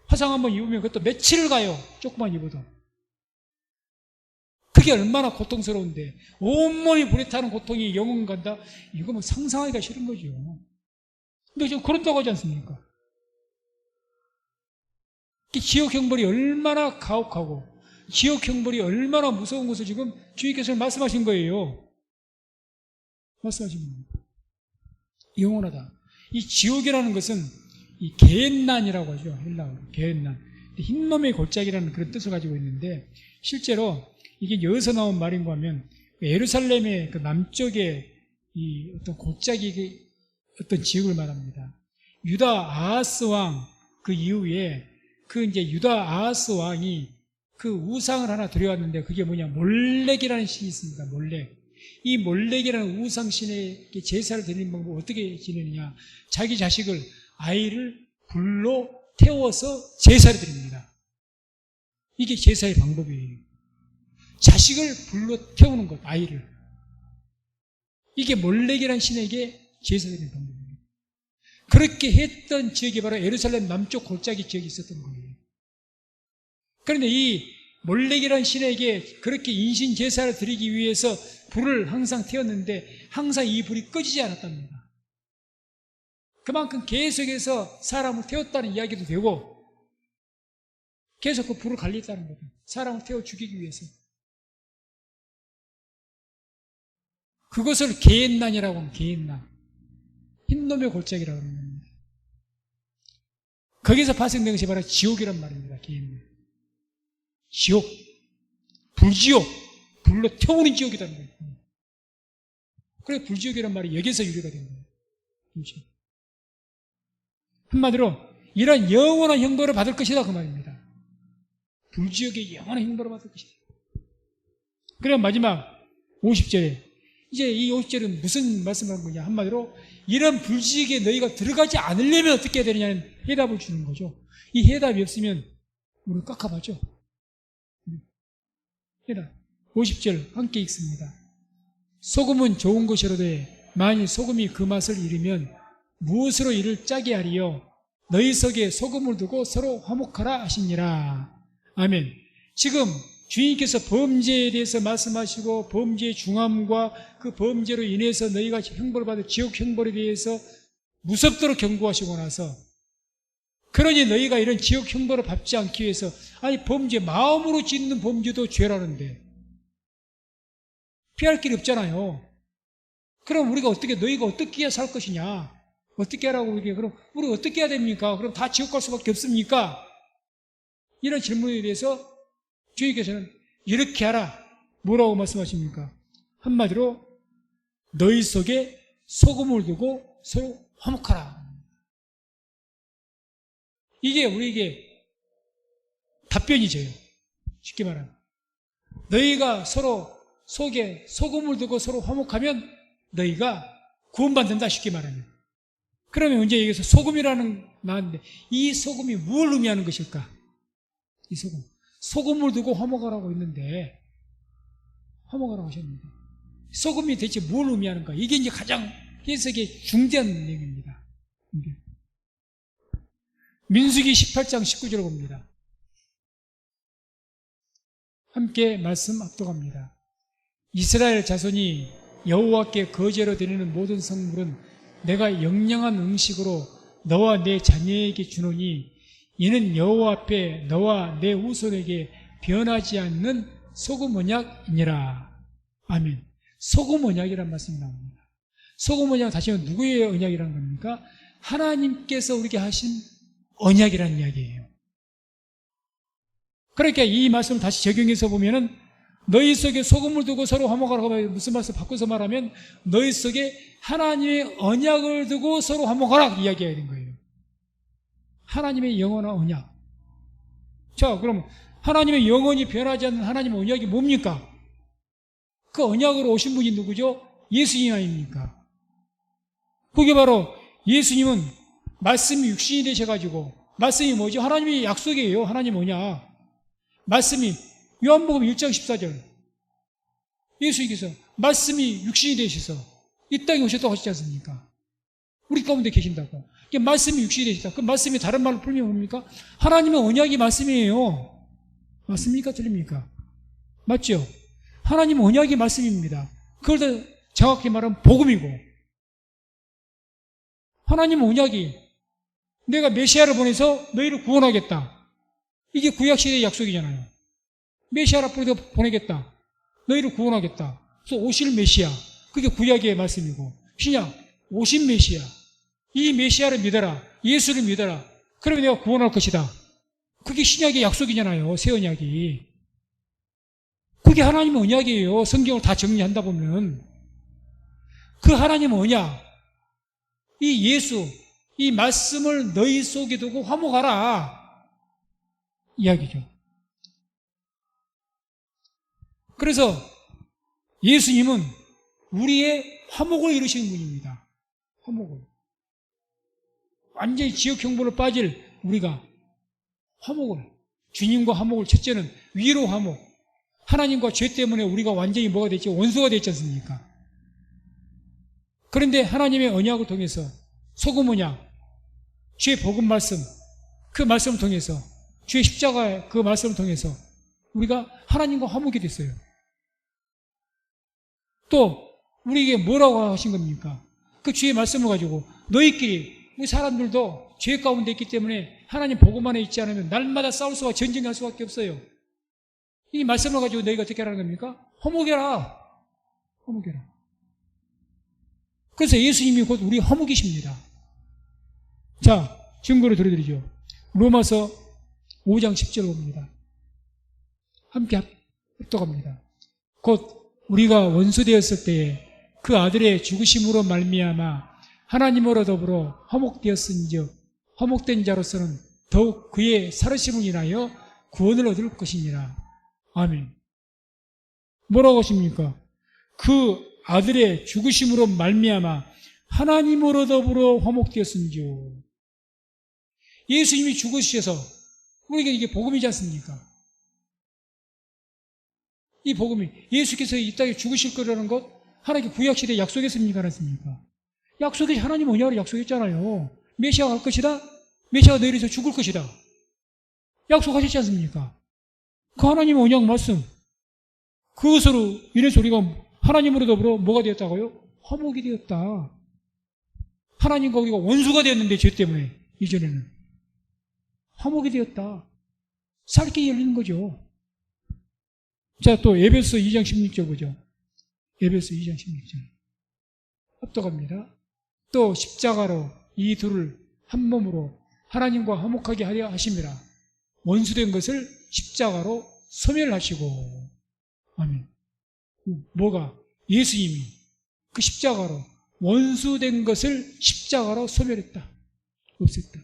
화상 한번 입으면 그것도 며칠을 가요. 조금만 입어도. 그게 얼마나 고통스러운데 온몸이 불에 타는 고통이 영혼 간다? 이거 뭐 상상하기가 싫은 거죠. 근데 지금 그렇다고 하지 않습니까? 지옥 형벌이 얼마나 가혹하고 지옥 형벌이 얼마나 무서운 것을 지금 주님께서 말씀하신 거예요. 말씀하신 겁니다. 영원하다. 이 지옥이라는 것은 이 게헨난이라고 하죠. 헬라어로 게헨난. 흰놈의 골짜기라는 그런 뜻을 가지고 있는데 실제로 이게 여기서 나온 말인가 하면 예루살렘의 그 남쪽에 이 어떤 골짜기 어떤 지역을 말합니다. 유다 아하스 왕 그 이후에 그 이제 유다 아하스 왕이 그 우상을 하나 들여왔는데 그게 뭐냐 몰렉이라는 신이 있습니다. 몰렉. 이 몰렉이라는 우상신에게 제사를 드리는 방법을 어떻게 지내느냐. 자기 자식을 아이를 불로 태워서 제사를 드립니다. 이게 제사의 방법이에요. 자식을 불로 태우는 것, 아이를. 이게 몰렉이라는 신에게 제사를 드리는 방법이에요. 그렇게 했던 지역이 바로 예루살렘 남쪽 골짜기 지역이 있었던 거예요. 그런데 이 몰렉이라는 신에게 그렇게 인신 제사를 드리기 위해서 불을 항상 태웠는데 항상 이 불이 꺼지지 않았답니다. 그만큼 계속해서 사람을 태웠다는 이야기도 되고 계속 그 불을 갈렸다는 거죠. 사람을 태워 죽이기 위해서. 그것을 게헨난이라고 하면 게헨난. 흰놈의 골짜기라고 하는 겁니다. 거기서 발생된 것이 바로 지옥이란 말입니다. 게헨난. 지옥. 불지옥. 불로 태우는 지옥이라는 거예요. 그래 불지옥이란 말이 여기서 유래가 된 거예요. 불지옥. 한마디로 이런 영원한 형벌을 받을 것이다 그 말입니다. 불지옥의 영원한 형벌을 받을 것이다. 그래 마지막 50절에 이제 이 50절은 무슨 말씀을 한 거냐. 한마디로 이런 불지옥에 너희가 들어가지 않으려면 어떻게 해야 되느냐는 해답을 주는 거죠. 이 해답이 없으면 우리는 깝깝하죠. 해답 50절 함께 읽습니다. 소금은 좋은 것이로되 만일 소금이 그 맛을 잃으면 무엇으로 이를 짜게 하리요. 너희 속에 소금을 두고 서로 화목하라 하시니라. 아멘. 지금 주님께서 범죄에 대해서 말씀하시고 범죄의 중함과 그 범죄로 인해서 너희가 형벌을 받을 지옥 형벌에 대해서 무섭도록 경고하시고 나서 그러니 너희가 이런 지옥 형벌을 받지 않기 위해서 아니 범죄 마음으로 짓는 범죄도 죄라는데 피할 길이 없잖아요. 그럼 우리가 어떻게 너희가 어떻게 해야 살 것이냐? 어떻게 하라고 이게 그럼 우리 어떻게 해야 됩니까? 그럼 다 지옥 갈 수밖에 없습니까? 이런 질문에 대해서 주님께서는 이렇게 하라. 뭐라고 말씀하십니까? 한마디로 너희 속에 소금을 두고 서로 화목하라. 이게 우리에게 답변이죠. 쉽게 말하면 너희가 서로 속에 소금을 두고 서로 화목하면 너희가 구원받는다. 쉽게 말하면. 그러면 이제 여기서 소금이라는 나왔는데 이 소금이 뭘 의미하는 것일까? 이 소금. 소금을 두고 화목하라고 했는데 화목하라고 하셨는데 소금이 대체 뭘 의미하는가? 이게 이제 가장 해석의 중대한 내용입니다. 민수기 18장 19절을 봅니다. 함께 말씀 압독합니다. 이스라엘 자손이 여호와께 거제로 드리는 모든 성물은 내가 영영한 음식으로 너와 내 자녀에게 주노니 이는 여호와 앞에 너와 내 후손에게 변하지 않는 소금 언약이니라. 아멘. 소금 언약이란 말씀이 나옵니다. 소금 언약 다시 한번 누구의 언약이라는 겁니까? 하나님께서 우리에게 하신 언약이라는 이야기예요. 그러니까 이 말씀을 다시 적용해서 보면은 너희 속에 소금을 두고 서로 화목하라고 하면 무슨 말씀 바꿔서 말하면 너희 속에 하나님의 언약을 두고 서로 화목하라 이야기해야 되는 거예요. 하나님의 영원한 언약. 자, 그럼 하나님의 영원히 변하지 않는 하나님의 언약이 뭡니까? 그 언약으로 오신 분이 누구죠? 예수님 아닙니까? 그게 바로 예수님은 말씀이 육신이 되셔가지고 말씀이 뭐죠? 하나님의 약속이에요. 하나님 언약. 말씀이 요한복음 1장 14절 예수님께서 말씀이 육신이 되셔서 이 땅에 오셨다고 하시지 않습니까? 우리 가운데 계신다고. 말씀이 육신이 되셨다. 그 말씀이 다른 말로 풀면 뭡니까? 하나님의 언약이 말씀이에요. 맞습니까? 틀립니까? 맞죠? 하나님의 언약이 말씀입니다. 그걸 더 정확히 말하면 복음이고, 하나님의 언약이 내가 메시아를 보내서 너희를 구원하겠다. 이게 구약시대의 약속이잖아요. 메시아를 보내겠다. 너희를 구원하겠다. 그래서 오실 메시아, 그게 구약의 말씀이고, 신약 오신 메시아, 이 메시아를 믿어라. 예수를 믿어라. 그러면 내가 구원할 것이다. 그게 신약의 약속이잖아요. 새 언약이. 그게 하나님의 언약이에요. 성경을 다 정리한다 보면. 그 하나님의 언약, 이 예수, 이 말씀을 너희 속에 두고 화목하라. 이야기죠. 그래서 예수님은 우리의 화목을 이루시는 분입니다. 화목을. 완전히 지역 형벌로 빠질 우리가 화목을, 주님과 화목을, 첫째는 위로 화목. 하나님과 죄 때문에 우리가 완전히 뭐가 됐지? 원수가 됐지 않습니까? 그런데 하나님의 언약을 통해서 소금 언약, 주의 복음 말씀, 그 말씀을 통해서, 주의 십자가의 그 말씀을 통해서 우리가 하나님과 화목이 됐어요. 또 우리에게 뭐라고 하신 겁니까? 그 주의 말씀을 가지고 너희끼리, 우리 사람들도 죄 가운데 있기 때문에 하나님 복음 안에 있지 않으면 날마다 싸울 수와 전쟁할 수밖에 없어요. 이 말씀을 가지고 너희가 어떻게 하라는 겁니까? 화목해라. 화목해라. 그래서 예수님이 곧 우리 화목이십니다. 자, 증거를 들어드리죠. 로마서 5장 10절 봅니다. 함께 합독합니다. 곧 우리가 원수되었을 때에 그 아들의 죽으심으로 말미암아 하나님으로 더불어 화목되었은즉 화목된 자로서는 더욱 그의 살으심을 인하여 구원을 얻을 것이니라. 아멘. 뭐라고 하십니까? 그 아들의 죽으심으로 말미암아 하나님으로 더불어 화목되었은즉. 예수님이 죽으셔서 우리에게 이게 복음이지 않습니까? 이 복음이 예수께서 이 땅에 죽으실 거라는 것 하나님께 구약시대에 약속했습니까? 안 했습니까? 약속이 하나님 언약으로 약속했잖아요. 메시아가 갈 것이다. 메시아가 너희에서 죽을 것이다. 약속하셨지 않습니까? 그 하나님의 언약 말씀, 그것으로 인해서 우리가 하나님으로 더불어 뭐가 되었다고요? 화목이 되었다. 하나님과 우리가 원수가 되었는데 죄 때문에 이전에는 화목이 되었다. 살게 열리는 거죠. 자, 또 에베소 2장 16절 보죠. 에베소 2장 16절 합독합니다. 또 십자가로 이 둘을 한 몸으로 하나님과 화목하게 하려 하심이라. 원수된 것을 십자가로 소멸하시고. 아멘. 뭐가? 예수님이 그 십자가로 원수된 것을 십자가로 소멸했다. 없앴다.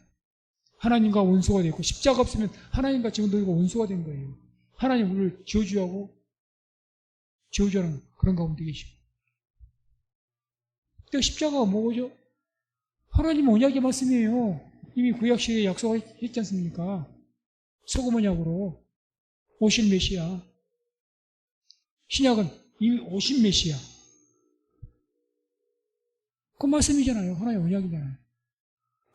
하나님과 원수가 됐고, 십자가 없으면 하나님과 지금 너희가 원수가 된 거예요. 하나님 우리를 저주하고 저주하는 그런 가운데 계시고. 근데 십자가가 뭐죠? 하나님 언약의 말씀이에요. 이미 구약시대에 약속했지 않습니까? 소금 언약으로 오신 메시아. 신약은 이미 오신 메시아. 그 말씀이잖아요. 하나님의 언약이잖아요.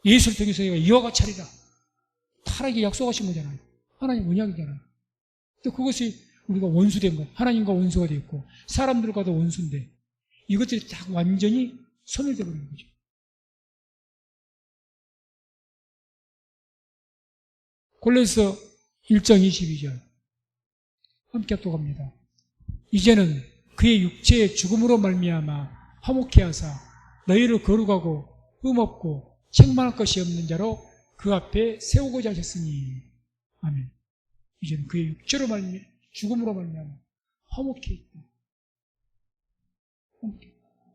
예수를 통해서 이와 같이 하리라. 타락이 약속하신 거잖아요. 하나님 언약이잖아요. 근데 그것이 우리가 원수된 것, 하나님과 원수가 되었고 사람들과도 원수인데 이것들이 딱 완전히 소멸되어 버리는 거죠. 골로새서 1장 22절 함께 합독합니다. 이제는 그의 육체의 죽음으로 말미암아 화목케 하사 너희를 거룩하고 흠없고 책망할 것이 없는 자로 그 앞에 세우고자 하셨으니. 아멘. 이제는 그의 육체로 말미암아 죽음으로 말미암아 화목케 있다.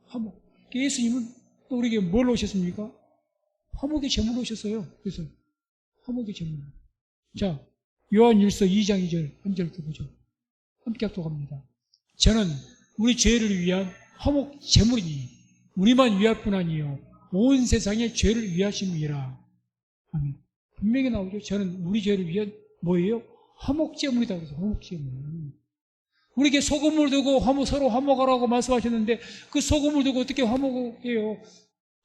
화목. 예수님은 또 우리에게 뭘 오셨습니까? 화목의 제물로 오셨어요. 그래서 화목의 제물. 자, 요한일서 2장 2절 한 절 보죠. 함께 합독합니다. 저는 우리 죄를 위한 화목 제물이니 우리만 위할 뿐 아니요 온 세상의 죄를 위하심이라. 아멘. 분명히 나오죠. 저는 우리 죄를 위한 뭐예요? 화목 제물이다. 그래서 화목 제물. 우리에게 소금을 두고 서로 화목하라고 말씀하셨는데 그 소금을 두고 어떻게 화목해요?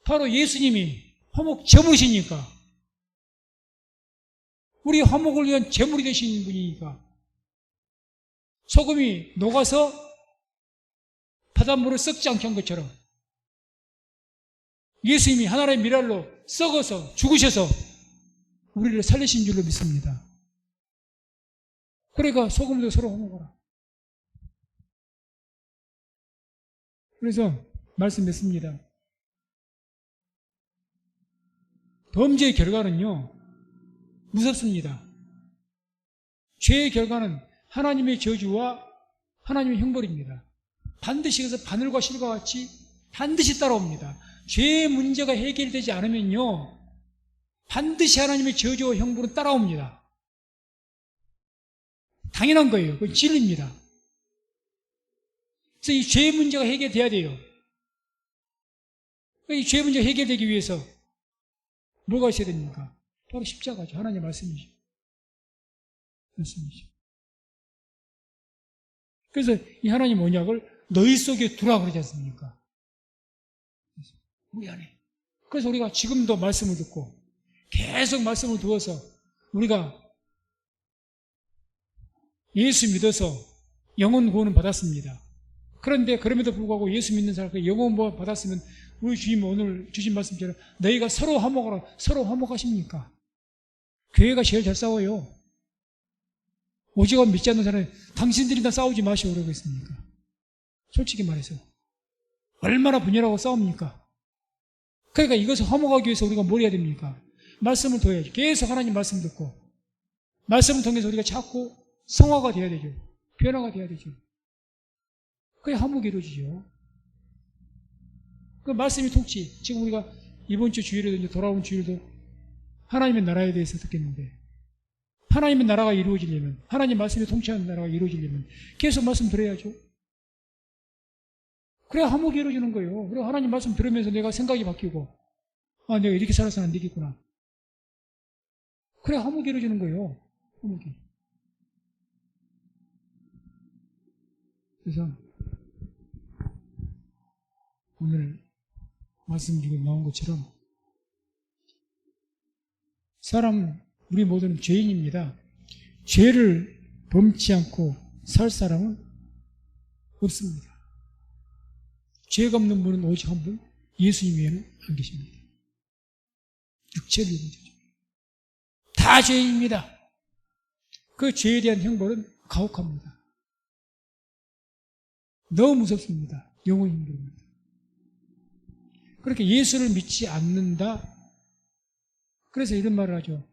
바로 예수님이 화목 제물이시니까. 우리 화목을 위한 제물이 되신 분이니까. 소금이 녹아서 바닷물을 썩지 않게 한 것처럼 예수님이 하나님의 미랄로 썩어서 죽으셔서 우리를 살리신 줄로 믿습니다. 그러니까 소금도 서로 화목하라. 그래서 말씀했습니다. 범죄의 결과는요, 무섭습니다. 죄의 결과는 하나님의 저주와 하나님의 형벌입니다. 반드시 그래서 바늘과 실과 같이 반드시 따라옵니다. 죄의 문제가 해결되지 않으면요, 반드시 하나님의 저주와 형벌은 따라옵니다. 당연한 거예요. 그건 진리입니다. 그래서 이 죄의 문제가 해결돼야 돼요. 이 죄의 문제가 해결되기 위해서 뭐가 있어야 됩니까? 바로 십자가죠. 하나님의 말씀이죠. 말씀이죠. 그래서 이 하나님 언약을 너희 속에 두라 그러지 않습니까? 우리 안에. 그래서 우리가 지금도 말씀을 듣고 계속 말씀을 두어서 우리가 예수 믿어서 영혼 구원은 받았습니다. 그런데 그럼에도 불구하고 예수 믿는 사람, 영혼 구원 받았으면 우리 주님 오늘 주신 말씀처럼 너희가 서로 화목하라. 서로 화목하십니까? 교회가 제일 잘 싸워요. 오직은 믿지 않는 사람은 당신들이 다 싸우지 마시오 그러고 있습니까? 솔직히 말해서 얼마나 분열하고 싸웁니까? 그러니까 이것을 화목하기 위해서 우리가 뭘 해야 됩니까? 말씀을 둬야죠. 계속 하나님 말씀 듣고 말씀을 통해서 우리가 자꾸 성화가 돼야 되죠. 변화가 돼야 되죠. 그게 화목이 이루어지죠. 그 말씀이 통치. 지금 우리가 이번 주 주일에도 이제 돌아온 주일도 하나님의 나라에 대해서 듣겠는데 하나님의 나라가 이루어지려면 하나님 말씀이 통치하는 나라가 이루어지려면 계속 말씀 들어야죠. 그래야 화목이 이루어지는 거예요. 그리고 하나님 말씀 들으면서 내가 생각이 바뀌고 아 내가 이렇게 살아서는 안 되겠구나. 그래야 화목이 이루어지는 거예요. 화목이. 그래서 오늘 말씀 중에 나온 것처럼 우리 모두는 죄인입니다. 죄를 범치 않고 살 사람은 없습니다. 죄가 없는 분은 오직 한 분, 예수님 외에는 안 계십니다. 육체를 입은 자죠. 다 죄인입니다. 그 죄에 대한 형벌은 가혹합니다. 너무 무섭습니다. 영원히 힘듭니다. 그렇게 예수를 믿지 않는다. 그래서 이런 말을 하죠.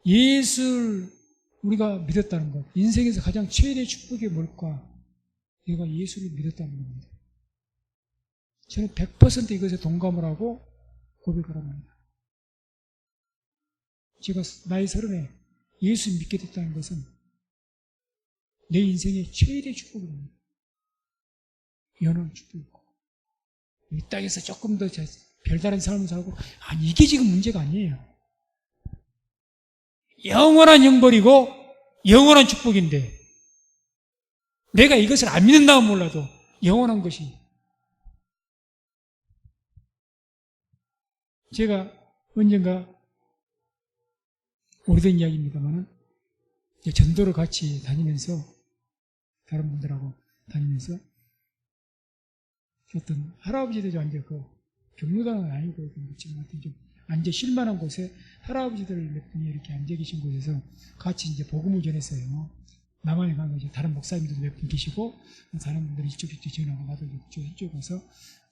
예수를 우리가 믿었다는 것. 인생에서 가장 최대의 축복이 뭘까? 내가 예수를 믿었다는 겁니다. 저는 100% 이것에 동감을 하고 고백을 합니다. 제가 나이 30에 예수 믿게 됐다는 것은 내 인생의 최대의 축복입니다. 연한 축복이고 이 땅에서 조금 더 별다른 삶을 살고 아니 이게 지금 문제가 아니에요. 영원한 형벌이고 영원한 축복인데 내가 이것을 안 믿는다면 몰라도 영원한 것이 제가 언젠가 오래된 이야기입니다만 전도를 같이 다니면서 다른 분들하고 다니면서 어떤 할아버지들이 앉아있고 경로당은 아니고 지금 하여튼 좀 앉아 쉴만한 곳에 할아버지들 몇 분이 이렇게 앉아 계신 곳에서 같이 이제 복음을 전했어요. 남한에 가면 이제 다른 목사님들도 몇 분 계시고 다른 분들이 이쪽 전하고 나도 이쪽 가서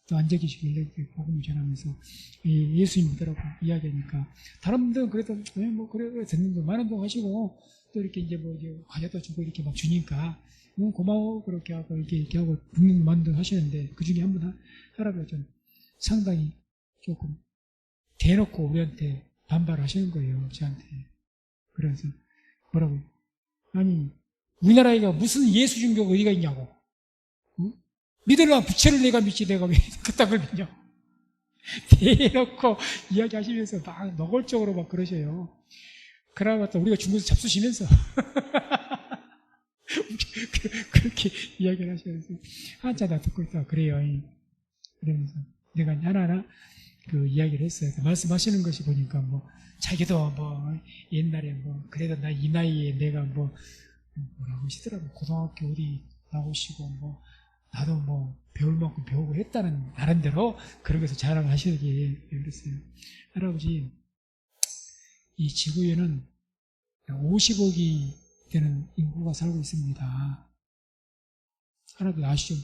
또 앉아 계시길래 복음을 전하면서 예수님 믿으라고 이야기하니까 다른 분들은 그래도 뭐 그래 듣는 거 많은 분 하시고 또 이렇게 이제 뭐 이제 과자도 주고 이렇게 막 주니까 고마워 그렇게 하고 이렇게 하고 듣는 분들 하시는데 그 중에 한 분 할아버지가 좀 상당히 조금 대놓고 우리한테 반발하시는 거예요. 저한테. 그래서 뭐라고 아니 우리나라에가 무슨 예수 종교가 어디가 있냐고. 응? 믿으려면 부채를 내가 믿지 내가 왜 그딴 걸 믿냐. 대놓고 이야기하시면서 막 노골적으로 막 그러셔요. 그러고 또 우리가 중국에서 잡수시면서 그렇게 이야기를 하셔서 한참 다 듣고 있다가 그래요. 그러면서 내가 하나하나 그 이야기를 했어요. 말씀하시는 것이 보니까 뭐 자기도 뭐 옛날에 뭐 그래도 나 이 나이에 내가 뭐 뭐라고 하시더라고 고등학교 어디 나오시고 뭐 나도 뭐 배울 만큼 배우고 했다는 나름대로 그런 것을 자랑을 하시기 그랬어요. 할아버지, 이 지구에는 50억이 되는 인구가 살고 있습니다. 할아버지 아시죠?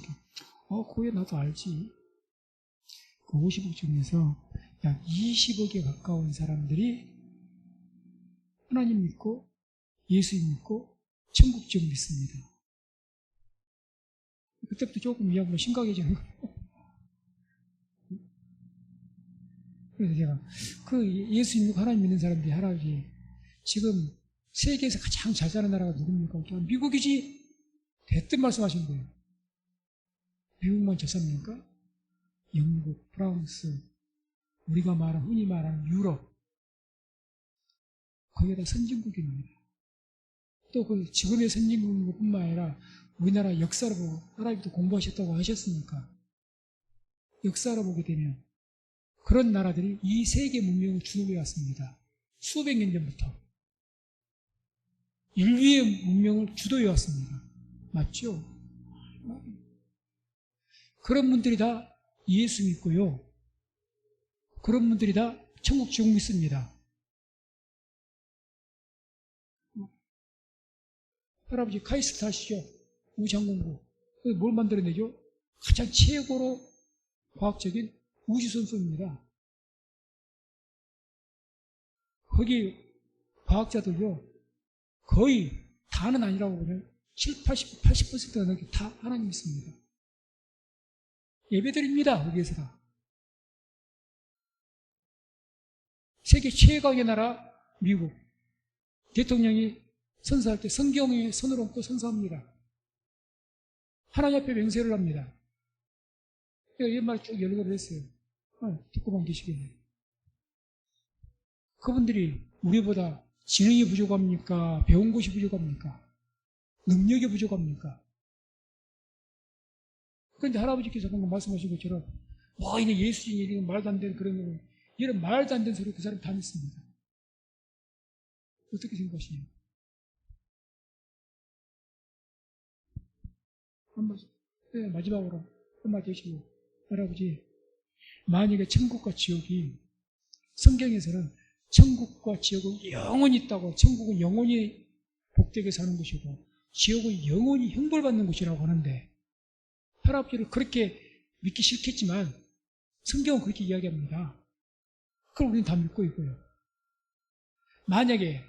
그게 나도 알지. 그 50억 중에서 약 20억에 가까운 사람들이 하나님 믿고 예수 믿고 천국 지옥 믿습니다. 그때부터 조금 이야기가 심각해지는 거예요. 그래서 제가 그 예수 믿고 하나님 믿는 사람들이 할아버지 지금 세계에서 가장 잘 사는 나라가 누굽니까? 미국이지. 대뜸 말씀하신 거예요. 미국만 잘 삽니까? 영국, 프랑스, 우리가 흔히 말하는 유럽, 거기에 다 선진국입니다. 또 그 지금의 선진국뿐만 아니라 우리나라 역사를 보고 할아버지도 공부하셨다고 하셨으니까 역사를 보게 되면 그런 나라들이 이 세계 문명을 주도해 왔습니다. 수백 년 전부터 인류의 문명을 주도해 왔습니다. 맞죠? 그런 분들이 다 예수 믿고요. 그런 분들이 다 천국 지옥 믿습니다. 할아버지 카이스트 아시죠? 우주항공부. 뭘 만들어내죠? 가장 최고로 과학적인 우주선소입니다. 거기 과학자들요, 거의 다는 아니라고 보면 7, 80%가 넘게 다 하나님 믿습니다. 예배드립니다. 거기에서 다. 세계 최강의 나라 미국. 대통령이 선서할 때 성경에 손을 얹고 선서합니다. 하나님 앞에 맹세를 합니다. 옛말에 쭉 연락을 했어요. 듣고만 계시겠네요. 그분들이 우리보다 지능이 부족합니까? 배운 것이 부족합니까? 능력이 부족합니까? 그런데 할아버지께서 방금 말씀하신 것처럼 이게 예수님 이런 말도 안 되는 그런 이런 말도 안 되는 소리 그 사람 다 믿습니다. 어떻게 생각하시나요? 마지막으로 한마디 하시고 할아버지, 만약에 천국과 지옥이 성경에서는 천국과 지옥은 영원히 있다고, 천국은 영원히 복되게 사는 것이고 지옥은 영원히 형벌받는 곳이라고 하는데 할아버지를 그렇게 믿기 싫겠지만 성경은 그렇게 이야기합니다. 그걸 우리는 다 믿고 있고요. 만약에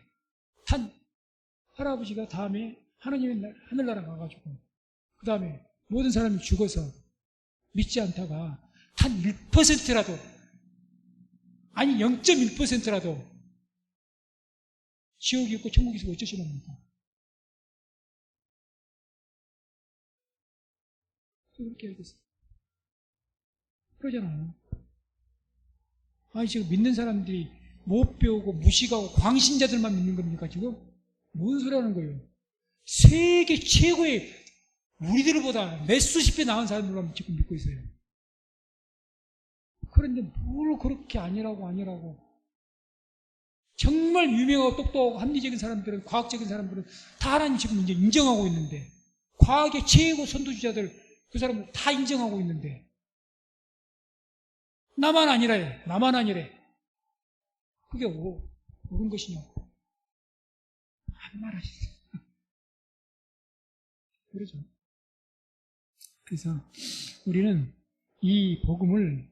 할아버지가 다음에 하나님의 하늘나라 가가지고 그 다음에 모든 사람이 죽어서 믿지 않다가 단 1%라도 아니 0.1%라도 지옥이 있고 천국이 있으면 어쩌시랍니까? 그렇게 알겠어요. 그러잖아요. 지금 믿는 사람들이 못 배우고 무식하고 광신자들만 믿는 겁니까 지금? 뭔 소리 하는 거예요? 세계 최고의 우리들보다 몇 수십 배 나은 사람들만 지금 믿고 있어요. 그런데 뭘 그렇게 아니라고 정말 유명하고 똑똑하고 합리적인 사람들은, 과학적인 사람들은 다 하나님 지금 이제 인정하고 있는데, 과학의 최고 선두주자들 그 사람들 다 인정하고 있는데 나만 아니래. 그게 옳은 것이냐고 안 말하시죠. 그러죠. 그래서 우리는 이 복음을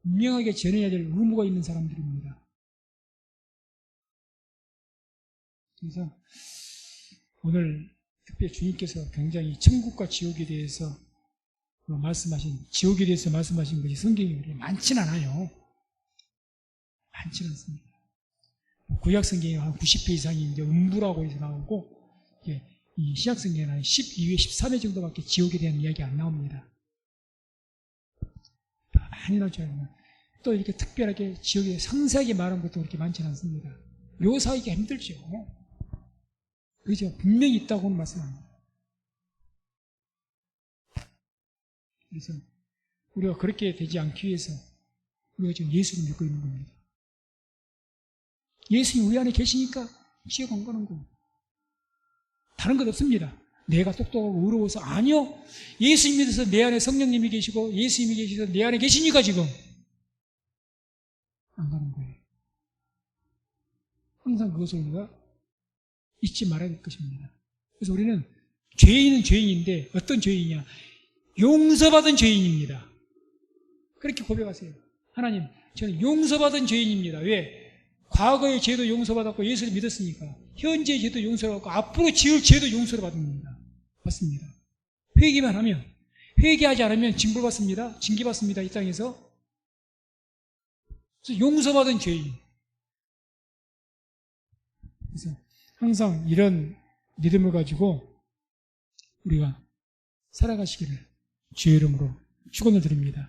분명하게 전해야 될 의무가 있는 사람들입니다. 그래서 오늘 특별히 주님께서 굉장히 천국과 지옥에 대해서 지옥에 대해서 말씀하신 것이 성경에 많지는 않아요. 많지는 않습니다. 구약 성경에 한 90회 이상이 이제 음부라고 해서 나오고, 이 신약 성경에는 한 12회, 13회 정도밖에 지옥에 대한 이야기 안 나옵니다. 많이 나오죠. 또 이렇게 특별하게 지옥에 상세하게 말한 것도 그렇게 많지는 않습니다. 묘사하기가 힘들죠. 그죠? 분명히 있다고는 말씀합니다. 그래서 우리가 그렇게 되지 않기 위해서 우리가 지금 예수를 믿고 있는 겁니다. 예수님이 우리 안에 계시니까 지옥 안 가는 거예요. 다른 것 없습니다. 내가 똑똑하고 의로워서 아니요. 예수님 믿어서 내 안에 성령님이 계시고 예수님이 계셔서 내 안에 계시니까 지금 안 가는 거예요. 항상 그것을 우리가 잊지 말아야 될 것입니다. 그래서 우리는 죄인은 죄인인데 어떤 죄인이냐? 용서받은 죄인입니다. 그렇게 고백하세요. 하나님, 저는 용서받은 죄인입니다. 왜? 과거의 죄도 용서받았고 예수를 믿었으니까 현재의 죄도 용서받고 앞으로 지을 죄도 용서를 받습니다. 회개만 하면, 회개하지 않으면 징벌받습니다. 징계받습니다. 이 땅에서. 그래서 용서받은 죄인. 그래서 항상 이런 믿음을 가지고 우리가 살아가시기를 주의 이름으로 축원을 드립니다.